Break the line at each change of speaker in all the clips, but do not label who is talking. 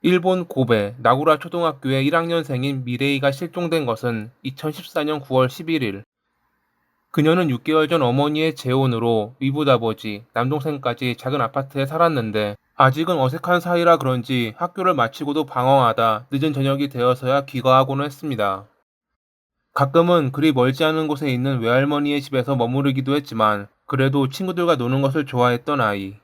일본 고베 나구라 초등학교의 1학년생인 미레이가 실종된 것은 2014년 9월 11일. 그녀는 6개월 전 어머니의 재혼으로 이붓아버지, 남동생까지 작은 아파트에 살았는데 아직은 어색한 사이라 그런지 학교를 마치고도 방황하다 늦은 저녁이 되어서야 귀가하곤 했습니다. 가끔은 그리 멀지 않은 곳에 있는 외할머니의 집에서 머무르기도 했지만 그래도 친구들과 노는 것을 좋아했던 아이.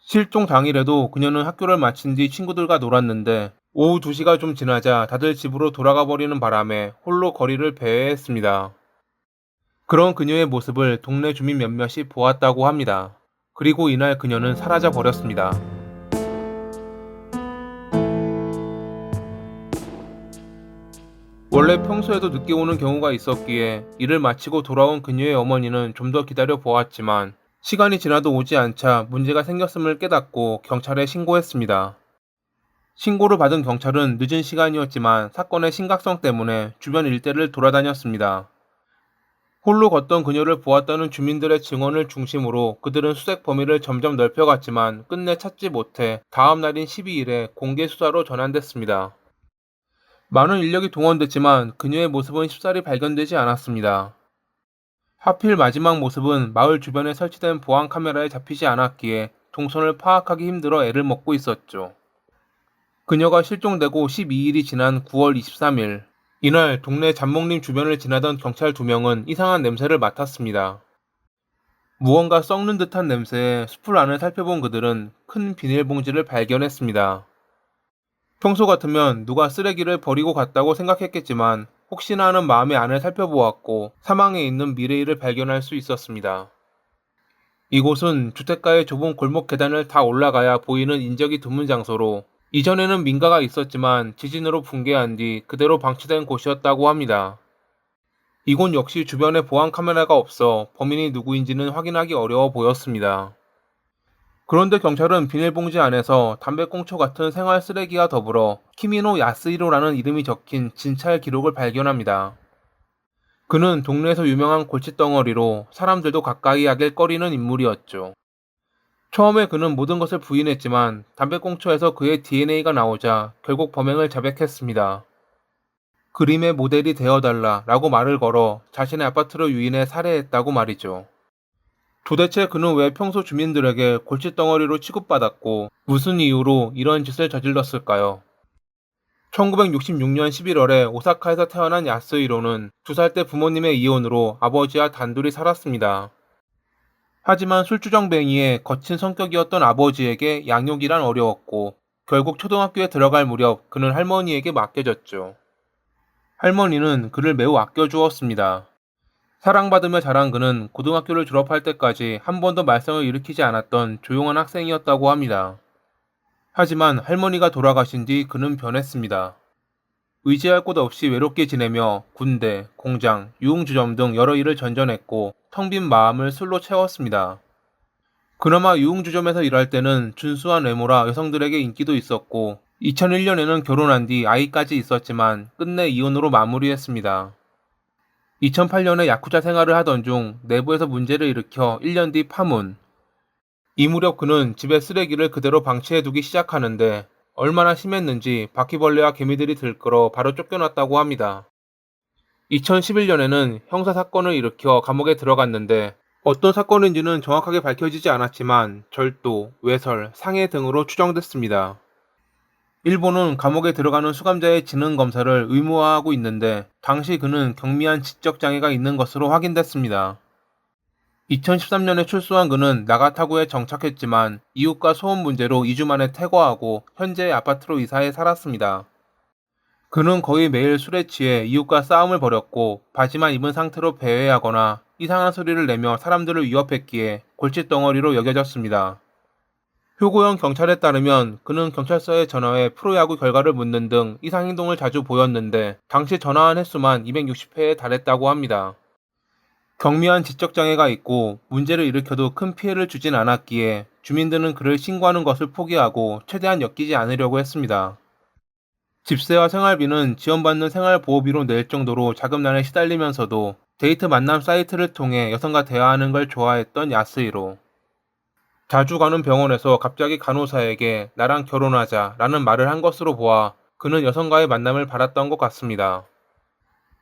실종 당일에도 그녀는 학교를 마친 뒤 친구들과 놀았는데 오후 2시가 좀 지나자 다들 집으로 돌아가 버리는 바람에 홀로 거리를 배회했습니다. 그런 그녀의 모습을 동네 주민 몇몇이 보았다고 합니다. 그리고 이날 그녀는 사라져 버렸습니다. 원래 평소에도 늦게 오는 경우가 있었기에 일을 마치고 돌아온 그녀의 어머니는 좀 더 기다려 보았지만 시간이 지나도 오지 않자 문제가 생겼음을 깨닫고 경찰에 신고했습니다. 신고를 받은 경찰은 늦은 시간이었지만 사건의 심각성 때문에 주변 일대를 돌아다녔습니다. 홀로 걷던 그녀를 보았다는 주민들의 증언을 중심으로 그들은 수색 범위를 점점 넓혀갔지만 끝내 찾지 못해 다음 날인 12일에 공개 수사로 전환됐습니다. 많은 인력이 동원됐지만 그녀의 모습은 쉽사리 발견되지 않았습니다. 하필 마지막 모습은 마을 주변에 설치된 보안 카메라에 잡히지 않았기에 동선을 파악하기 힘들어 애를 먹고 있었죠. 그녀가 실종되고 12일이 지난 9월 23일, 이날 동네 잠목림 주변을 지나던 경찰 2명은 이상한 냄새를 맡았습니다. 무언가 썩는 듯한 냄새에 숲을 안을 살펴본 그들은 큰 비닐봉지를 발견했습니다. 평소 같으면 누가 쓰레기를 버리고 갔다고 생각했겠지만 혹시나 하는 마음에 안을 살펴보았고 사망해 있는 미레이를 발견할 수 있었습니다. 이곳은 주택가의 좁은 골목 계단을 다 올라가야 보이는 인적이 드문 장소로 이전에는 민가가 있었지만 지진으로 붕괴한 뒤 그대로 방치된 곳이었다고 합니다. 이곳 역시 주변에 보안 카메라가 없어 범인이 누구인지는 확인하기 어려워 보였습니다. 그런데 경찰은 비닐봉지 안에서 담배꽁초 같은 생활 쓰레기와 더불어 키미노 야스히로라는 이름이 적힌 진찰 기록을 발견합니다. 그는 동네에서 유명한 골칫덩어리로 사람들도 가까이 하길 꺼리는 인물이었죠. 처음에 그는 모든 것을 부인했지만 담배꽁초에서 그의 DNA가 나오자 결국 범행을 자백했습니다. 그림의 모델이 되어달라 라고 말을 걸어 자신의 아파트로 유인해 살해했다고 말이죠. 도대체 그는 왜 평소 주민들에게 골칫덩어리로 취급받았고 무슨 이유로 이런 짓을 저질렀을까요? 1966년 11월에 오사카에서 태어난 야스히로는 2살 때 부모님의 이혼으로 아버지와 단둘이 살았습니다. 하지만 술주정뱅이의 거친 성격이었던 아버지에게 양육이란 어려웠고 결국 초등학교에 들어갈 무렵 그는 할머니에게 맡겨졌죠. 할머니는 그를 매우 아껴주었습니다. 사랑받으며 자란 그는 고등학교를 졸업할 때까지 한 번도 말썽을 일으키지 않았던 조용한 학생이었다고 합니다. 하지만 할머니가 돌아가신 뒤 그는 변했습니다. 의지할 곳 없이 외롭게 지내며 군대, 공장, 유흥주점 등 여러 일을 전전했고 텅 빈 마음을 술로 채웠습니다. 그나마 유흥주점에서 일할 때는 준수한 외모라 여성들에게 인기도 있었고 2001년에는 결혼한 뒤 아이까지 있었지만 끝내 이혼으로 마무리했습니다. 2008년에 야쿠자 생활을 하던 중 내부에서 문제를 일으켜 1년 뒤 파문. 이 무렵 그는 집에 쓰레기를 그대로 방치해두기 시작하는데 얼마나 심했는지 바퀴벌레와 개미들이 들끓어 바로 쫓겨났다고 합니다. 2011년에는 형사사건을 일으켜 감옥에 들어갔는데 어떤 사건인지는 정확하게 밝혀지지 않았지만 절도, 외설, 상해 등으로 추정됐습니다. 일본은 감옥에 들어가는 수감자의 지능 검사를 의무화하고 있는데 당시 그는 경미한 지적 장애가 있는 것으로 확인됐습니다. 2013년에 출소한 그는 나가타구에 정착했지만 이웃과 소음 문제로 2주 만에 퇴거하고 현재의 아파트로 이사해 살았습니다. 그는 거의 매일 술에 취해 이웃과 싸움을 벌였고 바지만 입은 상태로 배회하거나 이상한 소리를 내며 사람들을 위협했기에 골칫덩어리로 여겨졌습니다. 효고형 경찰에 따르면 그는 경찰서에 전화해 프로야구 결과를 묻는 등 이상 행동을 자주 보였는데 당시 전화한 횟수만 260회에 달했다고 합니다. 경미한 지적장애가 있고 문제를 일으켜도 큰 피해를 주진 않았기에 주민들은 그를 신고하는 것을 포기하고 최대한 엮이지 않으려고 했습니다. 집세와 생활비는 지원받는 생활보호비로 낼 정도로 자금난에 시달리면서도 데이트 만남 사이트를 통해 여성과 대화하는 걸 좋아했던 야스히로. 자주 가는 병원에서 갑자기 간호사에게 나랑 결혼하자 라는 말을 한 것으로 보아 그는 여성과의 만남을 바랐던 것 같습니다.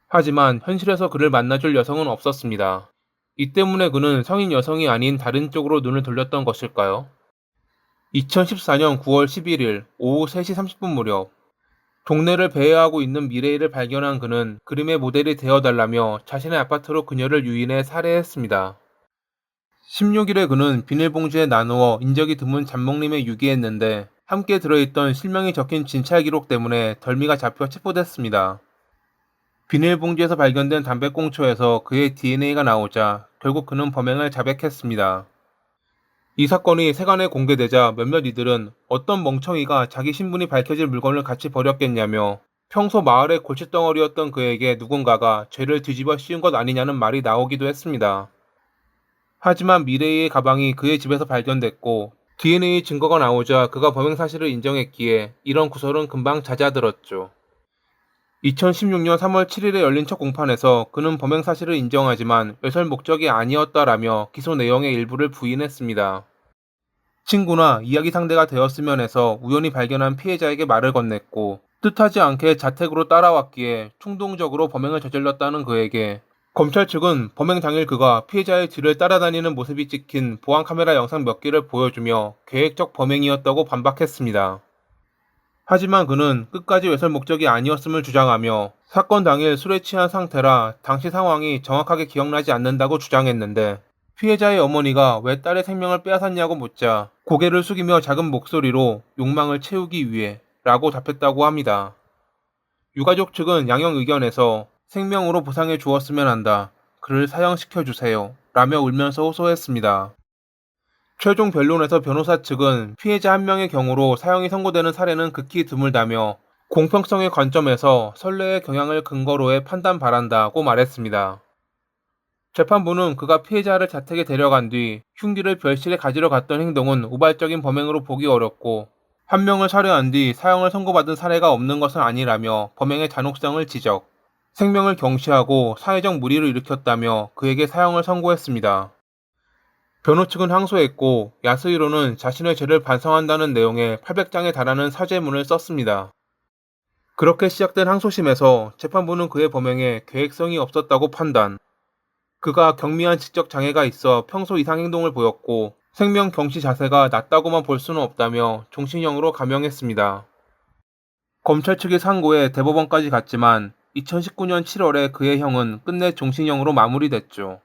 하지만 현실에서 그를 만나줄 여성은 없었습니다. 이 때문에 그는 성인 여성이 아닌 다른 쪽으로 눈을 돌렸던 것일까요? 2014년 9월 11일 오후 3시 30분 무렵 동네를 배회하고 있는 미레이를 발견한 그는 그림의 모델이 되어달라며 자신의 아파트로 그녀를 유인해 살해했습니다. 16일에 그는 비닐봉지에 나누어 인적이 드문 잡목림에 유기했는데 함께 들어있던 실명이 적힌 진찰 기록 때문에 덜미가 잡혀 체포됐습니다. 비닐봉지에서 발견된 담배꽁초에서 그의 DNA가 나오자 결국 그는 범행을 자백했습니다. 이 사건이 세간에 공개되자 몇몇 이들은 어떤 멍청이가 자기 신분이 밝혀질 물건을 같이 버렸겠냐며 평소 마을의 골칫덩어리였던 그에게 누군가가 죄를 뒤집어 씌운 것 아니냐는 말이 나오기도 했습니다. 하지만 미레이의 가방이 그의 집에서 발견됐고 DNA 증거가 나오자 그가 범행 사실을 인정했기에 이런 구설은 금방 잦아들었죠. 2016년 3월 7일에 열린 첫 공판에서 그는 범행 사실을 인정하지만 외설 목적이 아니었다라며 기소 내용의 일부를 부인했습니다. 친구나 이야기 상대가 되었으면 해서 우연히 발견한 피해자에게 말을 건넸고 뜻하지 않게 자택으로 따라왔기에 충동적으로 범행을 저질렀다는 그에게 검찰 측은 범행 당일 그가 피해자의 뒤를 따라다니는 모습이 찍힌 보안 카메라 영상 몇 개를 보여주며 계획적 범행이었다고 반박했습니다. 하지만 그는 끝까지 외설 목적이 아니었음을 주장하며 사건 당일 술에 취한 상태라 당시 상황이 정확하게 기억나지 않는다고 주장했는데 피해자의 어머니가 왜 딸의 생명을 빼앗았냐고 묻자 고개를 숙이며 작은 목소리로 욕망을 채우기 위해 라고 답했다고 합니다. 유가족 측은 양형 의견에서 생명으로 보상해 주었으면 한다. 그를 사형시켜 주세요. 라며 울면서 호소했습니다. 최종 변론에서 변호사 측은 피해자 한 명의 경우로 사형이 선고되는 사례는 극히 드물다며 공평성의 관점에서 선례의 경향을 근거로 해 판단 바란다고 말했습니다. 재판부는 그가 피해자를 자택에 데려간 뒤 흉기를 별실에 가지러 갔던 행동은 우발적인 범행으로 보기 어렵고 한 명을 살해한 뒤 사형을 선고받은 사례가 없는 것은 아니라며 범행의 잔혹성을 지적, 생명을 경시하고 사회적 물의를 일으켰다며 그에게 사형을 선고했습니다. 변호 측은 항소했고 야스히로는 자신의 죄를 반성한다는 내용의 800장에 달하는 사죄문을 썼습니다. 그렇게 시작된 항소심에서 재판부는 그의 범행에 계획성이 없었다고 판단, 그가 경미한 지적 장애가 있어 평소 이상 행동을 보였고 생명 경시 자세가 낮다고만 볼 수는 없다며 종신형으로 감형했습니다. 검찰 측의 상고에 대법원까지 갔지만 2019년 7월에 그의 형은 끝내 종신형으로 마무리됐죠.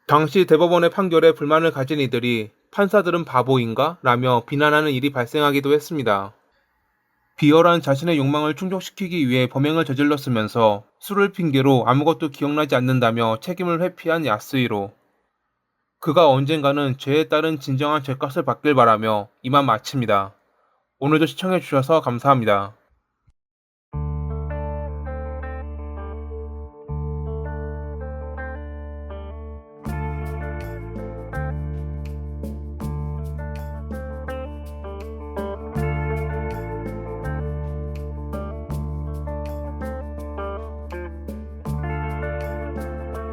당시 대법원의 판결에 불만을 가진 이들이 판사들은 바보인가? 라며 비난하는 일이 발생하기도 했습니다. 비열한 자신의 욕망을 충족시키기 위해 범행을 저질렀으면서 술을 핑계로 아무것도 기억나지 않는다며 책임을 회피한 야스히로. 그가 언젠가는 죄에 따른 진정한 죄값을 받길 바라며 이만 마칩니다. 오늘도 시청해주셔서 감사합니다.